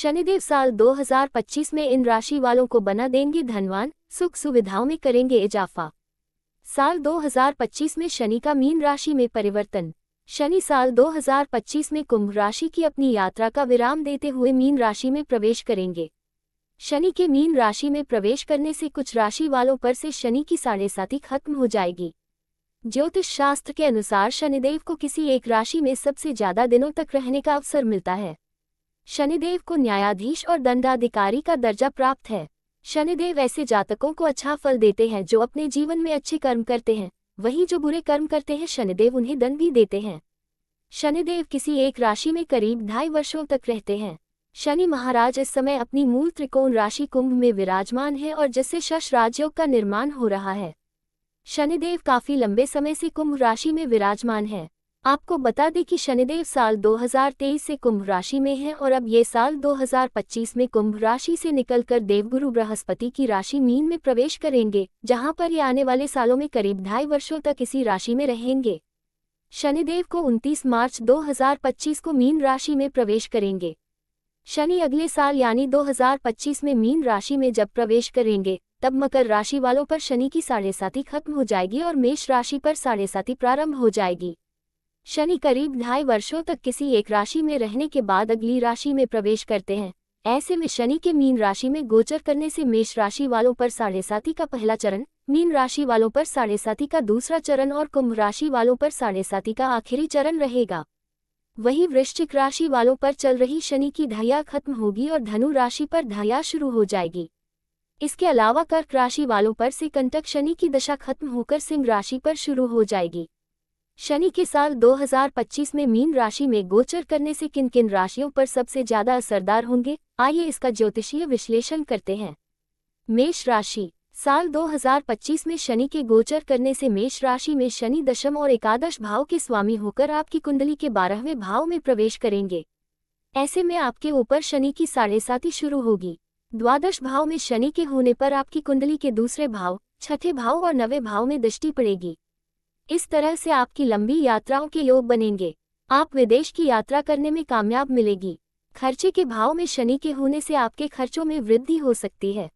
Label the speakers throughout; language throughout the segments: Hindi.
Speaker 1: शनिदेव साल 2025 में इन राशि वालों को बना देंगे धनवान, सुख सुविधाओं में करेंगे इजाफा। साल 2025 में शनि का मीन राशि में परिवर्तन। शनि साल 2025 में कुंभ राशि की अपनी यात्रा का विराम देते हुए मीन राशि में प्रवेश करेंगे। शनि के मीन राशि में प्रवेश करने से कुछ राशि वालों पर से शनि की साढ़ेसाती खत्म हो जाएगी। ज्योतिष शास्त्र के अनुसार शनिदेव को किसी एक राशि में सबसे ज्यादा दिनों तक रहने का अवसर मिलता है। शनिदेव को न्यायाधीश और दंडाधिकारी का दर्जा प्राप्त है। शनिदेव ऐसे जातकों को अच्छा फल देते हैं जो अपने जीवन में अच्छे कर्म करते हैं, वहीं जो बुरे कर्म करते हैं शनिदेव उन्हें दंड भी देते हैं। शनिदेव किसी एक राशि में करीब 2.5 वर्षों तक रहते हैं। शनि महाराज इस समय अपनी मूल त्रिकोण राशि कुंभ में विराजमान है और जिससे शश राजयोग का निर्माण हो रहा है। शनिदेव काफी लंबे समय से कुंभ राशि में विराजमान है। आपको बता दें कि शनिदेव साल 2023 से कुंभ राशि में है और अब ये साल 2025 में कुंभ राशि से निकलकर देवगुरु बृहस्पति की राशि मीन में प्रवेश करेंगे, जहां पर ये आने वाले सालों में करीब 2.5 वर्षों तक इसी राशि में रहेंगे। शनिदेव को 29 मार्च 2025 को मीन राशि में प्रवेश करेंगे। शनि अगले साल यानी 2025 में मीन राशि में जब प्रवेश करेंगे, तब मकर राशि वालों पर शनि की साढ़ेसाती खत्म हो जाएगी और मेष राशि पर साढ़ेसाती प्रारंभ हो जाएगी। शनि करीब 2.5 वर्षों तक किसी एक राशि में रहने के बाद अगली राशि में प्रवेश करते हैं। ऐसे में शनि के मीन राशि में गोचर करने से मेष राशि वालों पर साढ़ेसाती का पहला चरण, मीन राशि वालों पर साढ़ेसाती का दूसरा चरण और कुंभ राशि वालों पर साढ़ेसाती का आखिरी चरण रहेगा। वहीं वृश्चिक राशि वालों पर चल रही शनि की ढैया खत्म होगी और धनु राशि पर ढैया शुरू हो जाएगी। इसके अलावा कर्क राशि वालों पर से कंटक शनि की दशा खत्म होकर सिंह राशि पर शुरू हो जाएगी। शनि के साल 2025 में मीन राशि में गोचर करने से किन किन राशियों पर सबसे ज्यादा असरदार होंगे, आइए इसका ज्योतिषीय विश्लेषण करते हैं। मेष राशि। साल 2025 में शनि के गोचर करने से मेष राशि में शनि दशम और एकादश भाव के स्वामी होकर आपकी कुंडली के 12वें भाव में प्रवेश करेंगे। ऐसे में आपके ऊपर शनि की साढ़ेसाती शुरू होगी। द्वादश भाव में शनि के होने पर आपकी कुंडली के दूसरे भाव, छठे भाव और 9वें भाव में दृष्टि पड़ेगी। इस तरह से आपकी लंबी यात्राओं के योग बनेंगे। आप विदेश की यात्रा करने में कामयाब मिलेगी। खर्चे के भाव में शनि के होने से आपके खर्चों में वृद्धि हो सकती है।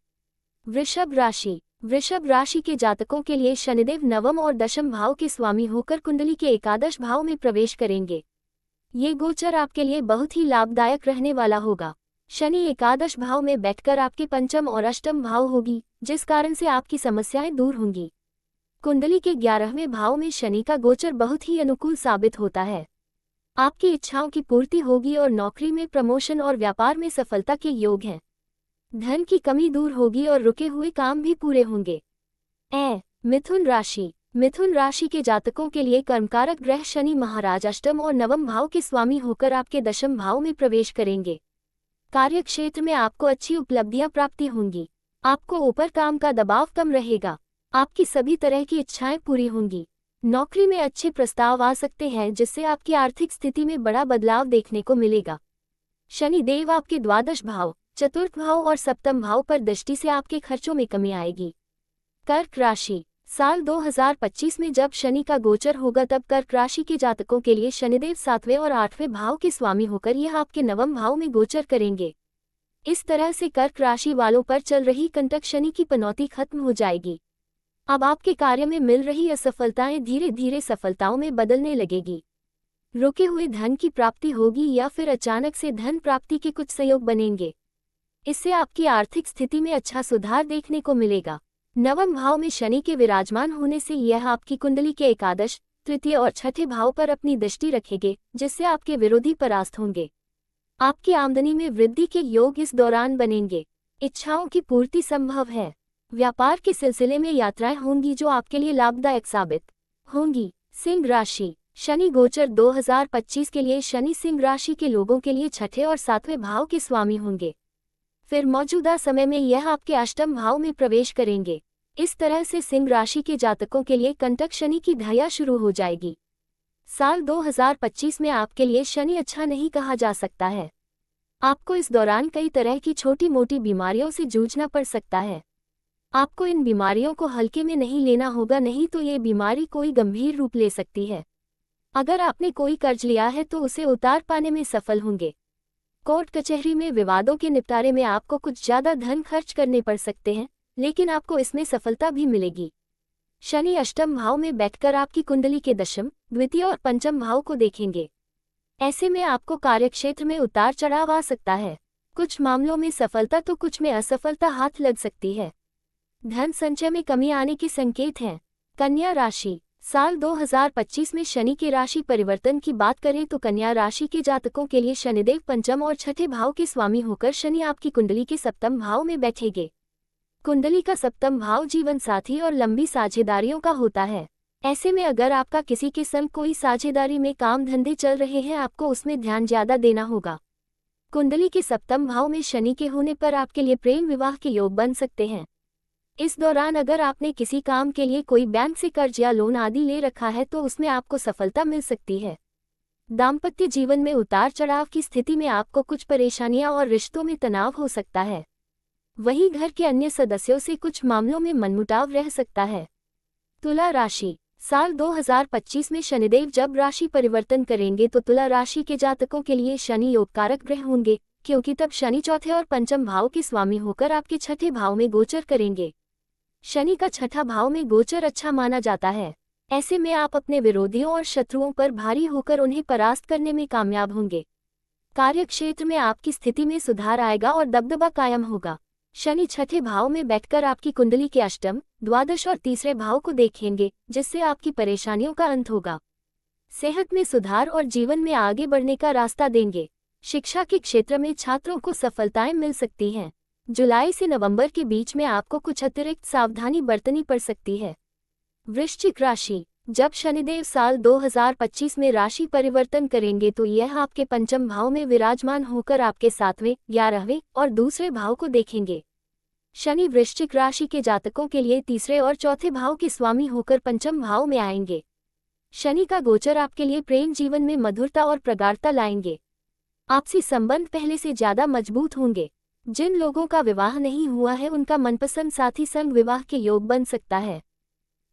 Speaker 1: वृषभ राशि। वृषभ राशि के जातकों के लिए शनिदेव नवम और दशम भाव के स्वामी होकर कुंडली के एकादश भाव में प्रवेश करेंगे। ये गोचर आपके लिए बहुत ही लाभदायक रहने वाला होगा। शनि एकादश भाव में बैठकर आपके पंचम और अष्टम भाव होगी, जिस कारण से आपकी समस्याएं दूर होंगी। कुंडली के 11वें भाव में शनि का गोचर बहुत ही अनुकूल साबित होता है। आपकी इच्छाओं की पूर्ति होगी और नौकरी में प्रमोशन और व्यापार में सफलता के योग हैं। धन की कमी दूर होगी और रुके हुए काम भी पूरे होंगे। मिथुन राशि। मिथुन राशि के जातकों के लिए कर्मकारक ग्रह शनि महाराज अष्टम और नवम भाव के स्वामी होकर आपके दशम भाव में प्रवेश करेंगे। कार्यक्षेत्र में आपको अच्छी उपलब्धियां प्राप्ति होंगी। आपको ऊपर काम का दबाव कम रहेगा। आपकी सभी तरह की इच्छाएं पूरी होंगी। नौकरी में अच्छे प्रस्ताव आ सकते हैं, जिससे आपकी आर्थिक स्थिति में बड़ा बदलाव देखने को मिलेगा। शनि देव आपके द्वादश भाव, चतुर्थ भाव और सप्तम भाव पर दृष्टि से आपके खर्चों में कमी आएगी। कर्क राशि। साल 2025 में जब शनि का गोचर होगा तब कर्क राशि के जातकों के लिए शनिदेव 7वें और 8वें भाव के स्वामी होकर यह आपके नवम भाव में गोचर करेंगे। इस तरह से कर्क राशि वालों पर चल रही कंटक शनि की पनौती खत्म हो जाएगी। अब आपके कार्य में मिल रही असफलताएं धीरे धीरे सफलताओं में बदलने लगेगी। रुके हुए धन की प्राप्ति होगी या फिर अचानक से धन प्राप्ति के कुछ संयोग बनेंगे। इससे आपकी आर्थिक स्थिति में अच्छा सुधार देखने को मिलेगा। नवम भाव में शनि के विराजमान होने से यह आपकी कुंडली के एकादश, तृतीय और छठे भाव पर अपनी दृष्टि रखेंगे, जिससे आपके विरोधी परास्त होंगे। आपकी आमदनी में वृद्धि के योग इस दौरान बनेंगे। इच्छाओं की पूर्ति संभव है। व्यापार के सिलसिले में यात्राएं होंगी जो आपके लिए लाभदायक साबित होंगी। सिंह राशि। शनि गोचर 2025 के लिए शनि सिंह राशि के लोगों के लिए छठे और 7वें भाव के स्वामी होंगे। फिर मौजूदा समय में यह आपके अष्टम भाव में प्रवेश करेंगे। इस तरह से सिंह राशि के जातकों के लिए कंटक शनि की ढैया शुरू हो जाएगी। साल 2025 में आपके लिए शनि अच्छा नहीं कहा जा सकता है। आपको इस दौरान कई तरह की छोटी मोटी बीमारियों से जूझना पड़ सकता है। आपको इन बीमारियों को हल्के में नहीं लेना होगा, नहीं तो ये बीमारी कोई गंभीर रूप ले सकती है। अगर आपने कोई कर्ज लिया है तो उसे उतार पाने में सफल होंगे। कोर्ट कचहरी में विवादों के निपटारे में आपको कुछ ज्यादा धन खर्च करने पड़ सकते हैं, लेकिन आपको इसमें सफलता भी मिलेगी। शनि अष्टम भाव में बैठकर आपकी कुंडली के दशम, द्वितीय और पंचम भाव को देखेंगे। ऐसे में आपको कार्यक्षेत्र में उतार चढ़ाव आ सकता है। कुछ मामलों में सफलता तो कुछ में असफलता हाथ लग सकती है। धन संचय में कमी आने के संकेत हैं। कन्या राशि, साल 2025 में शनि के राशि परिवर्तन की बात करें तो कन्या राशि के जातकों के लिए शनिदेव पंचम और छठे भाव के स्वामी होकर शनि आपकी कुंडली के सप्तम भाव में बैठेंगे। कुंडली का सप्तम भाव जीवन साथी और लंबी साझेदारियों का होता है। ऐसे में अगर आपका किसी के संग कोई साझेदारी में काम धंधे चल रहे हैं, आपको उसमें ध्यान ज्यादा देना होगा। कुंडली के सप्तम भाव में शनि के होने पर आपके लिए प्रेम विवाह के योग बन सकते हैं। इस दौरान अगर आपने किसी काम के लिए कोई बैंक से कर्ज या लोन आदि ले रखा है तो उसमें आपको सफलता मिल सकती है। दाम्पत्य जीवन में उतार चढ़ाव की स्थिति में आपको कुछ परेशानियां और रिश्तों में तनाव हो सकता है। वहीं घर के अन्य सदस्यों से कुछ मामलों में मनमुटाव रह सकता है। तुला राशि, साल 2025 में शनिदेव जब राशि परिवर्तन करेंगे तो तुला राशि के जातकों के लिए शनि योगकारक ग्रह होंगे, क्योंकि तब शनि चौथे और पंचम भाव के स्वामी होकर आपके छठे भाव में गोचर करेंगे। शनि का छठा भाव में गोचर अच्छा माना जाता है। ऐसे में आप अपने विरोधियों और शत्रुओं पर भारी होकर उन्हें परास्त करने में कामयाब होंगे। कार्यक्षेत्र में आपकी स्थिति में सुधार आएगा और दबदबा कायम होगा। शनि छठे भाव में बैठकर आपकी कुंडली के अष्टम, द्वादश और तीसरे भाव को देखेंगे, जिससे आपकी परेशानियों का अंत होगा। सेहत में सुधार और जीवन में आगे बढ़ने का रास्ता देंगे। शिक्षा के क्षेत्र में छात्रों को सफलताएं मिल सकती हैं। जुलाई से नवंबर के बीच में आपको कुछ अतिरिक्त सावधानी बरतनी पड़ सकती है। वृश्चिक राशि, जब शनिदेव साल 2025 में राशि परिवर्तन करेंगे तो यह आपके पंचम भाव में विराजमान होकर आपके 7वें, 11वें और दूसरे भाव को देखेंगे। शनि वृश्चिक राशि के जातकों के लिए तीसरे और चौथे भाव के स्वामी होकर पंचम भाव में आएंगे। शनि का गोचर आपके लिए प्रेम जीवन में मधुरता और प्रगाढ़ता लाएंगे। आपसी संबंध पहले से ज्यादा मजबूत होंगे। जिन लोगों का विवाह नहीं हुआ है उनका मनपसंद साथी संग विवाह के योग बन सकता है।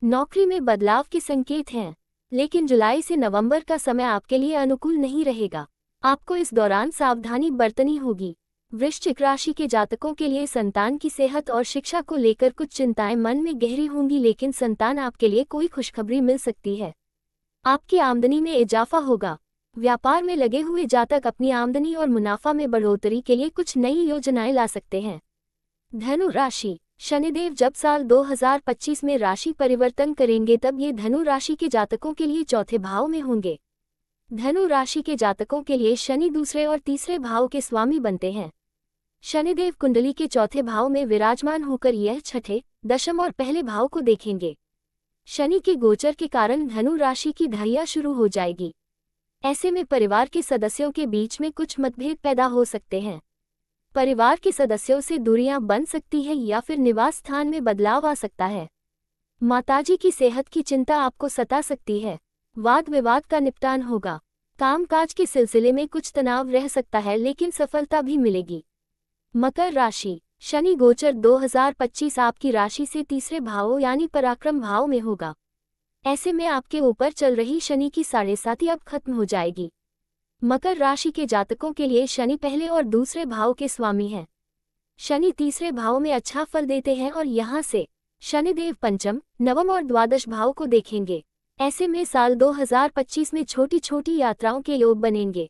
Speaker 1: नौकरी में बदलाव के संकेत हैं, लेकिन जुलाई से नवंबर का समय आपके लिए अनुकूल नहीं रहेगा। आपको इस दौरान सावधानी बरतनी होगी। वृश्चिक राशि के जातकों के लिए संतान की सेहत और शिक्षा को लेकर कुछ चिंताएं मन में गहरी होंगी, लेकिन संतान आपके लिए कोई खुशखबरी मिल सकती है। आपकी आमदनी में इजाफा होगा। व्यापार में लगे हुए जातक अपनी आमदनी और मुनाफा में बढ़ोतरी के लिए कुछ नई योजनाएं ला सकते हैं। धनु राशि, शनिदेव जब साल 2025 में राशि परिवर्तन करेंगे तब ये धनु राशि के जातकों के लिए चौथे भाव में होंगे। धनु राशि के जातकों के लिए शनि दूसरे और तीसरे भाव के स्वामी बनते हैं। शनिदेव कुंडली के चौथे भाव में विराजमान होकर यह छठे, दशम और पहले भाव को देखेंगे। शनि के गोचर के कारण धनु राशि की ढैया शुरू हो जाएगी। ऐसे में परिवार के सदस्यों के बीच में कुछ मतभेद पैदा हो सकते हैं। परिवार के सदस्यों से दूरियां बन सकती हैं या फिर निवास स्थान में बदलाव आ सकता है। माताजी की सेहत की चिंता आपको सता सकती है। वाद विवाद का निपटान होगा। कामकाज के सिलसिले में कुछ तनाव रह सकता है, लेकिन सफलता भी मिलेगी। मकर राशि, शनि गोचर 2025 आपकी राशि से तीसरे भाव यानी पराक्रम भाव में होगा। ऐसे में आपके ऊपर चल रही शनि की 7.5 अब खत्म हो जाएगी। मकर राशि के जातकों के लिए शनि पहले और दूसरे भाव के स्वामी हैं। शनि तीसरे भाव में अच्छा फल देते हैं और यहाँ से शनिदेव पंचम, नवम और द्वादश भाव को देखेंगे। ऐसे में साल 2025 में छोटी छोटी यात्राओं के योग बनेंगे।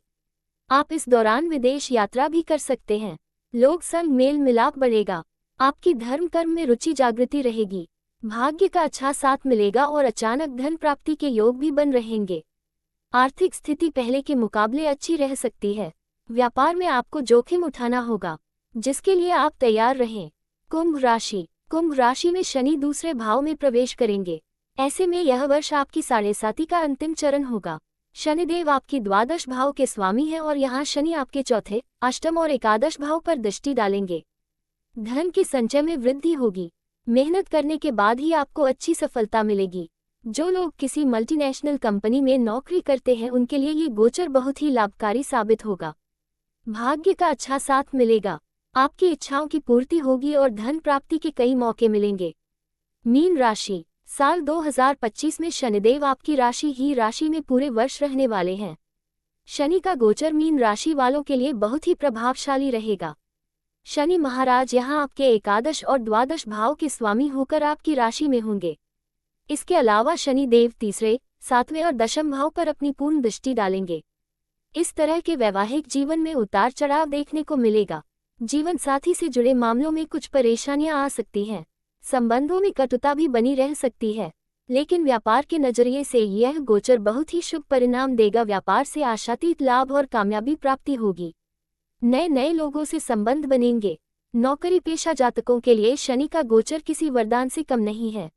Speaker 1: आप इस दौरान विदेश यात्रा भी कर सकते हैं। लोग संग मेल मिलाप बढ़ेगा। आपकी धर्म कर्म में रुचि जागृति रहेगी। भाग्य का अच्छा साथ मिलेगा और अचानक धन प्राप्ति के योग भी बन रहेंगे। आर्थिक स्थिति पहले के मुकाबले अच्छी रह सकती है। व्यापार में आपको जोखिम उठाना होगा, जिसके लिए आप तैयार रहें। कुंभ राशि, कुंभ राशि में शनि दूसरे भाव में प्रवेश करेंगे। ऐसे में यह वर्ष आपकी 7.5 का अंतिम चरण होगा। शनिदेव आपकी द्वादश भाव के स्वामी हैं और यहाँ शनि आपके चौथे, अष्टम और एकादश भाव पर दृष्टि डालेंगे। धन के संचय में वृद्धि होगी। मेहनत करने के बाद ही आपको अच्छी सफलता मिलेगी। जो लोग किसी मल्टीनेशनल कंपनी में नौकरी करते हैं उनके लिए ये गोचर बहुत ही लाभकारी साबित होगा। भाग्य का अच्छा साथ मिलेगा। आपकी इच्छाओं की पूर्ति होगी और धन प्राप्ति के कई मौके मिलेंगे। मीन राशि, साल 2025 में शनिदेव आपकी राशि ही राशि में पूरे वर्ष रहने वाले हैं। शनि का गोचर मीन राशि वालों के लिए बहुत ही प्रभावशाली रहेगा। शनि महाराज यहाँ आपके एकादश और द्वादश भाव के स्वामी होकर आपकी राशि में होंगे। इसके अलावा शनि देव तीसरे, सातवें और दशम भाव पर अपनी पूर्ण दृष्टि डालेंगे। इस तरह के वैवाहिक जीवन में उतार चढ़ाव देखने को मिलेगा। जीवन साथी से जुड़े मामलों में कुछ परेशानियां आ सकती हैं। संबंधों में कटुता भी बनी रह सकती है, लेकिन व्यापार के नजरिए से यह गोचर बहुत ही शुभ परिणाम देगा। व्यापार से आशातीत लाभ और कामयाबी प्राप्ति होगी। नए नए लोगों से संबंध बनेंगे। नौकरी पेशा जातकों के लिए शनि का गोचर किसी वरदान से कम नहीं है।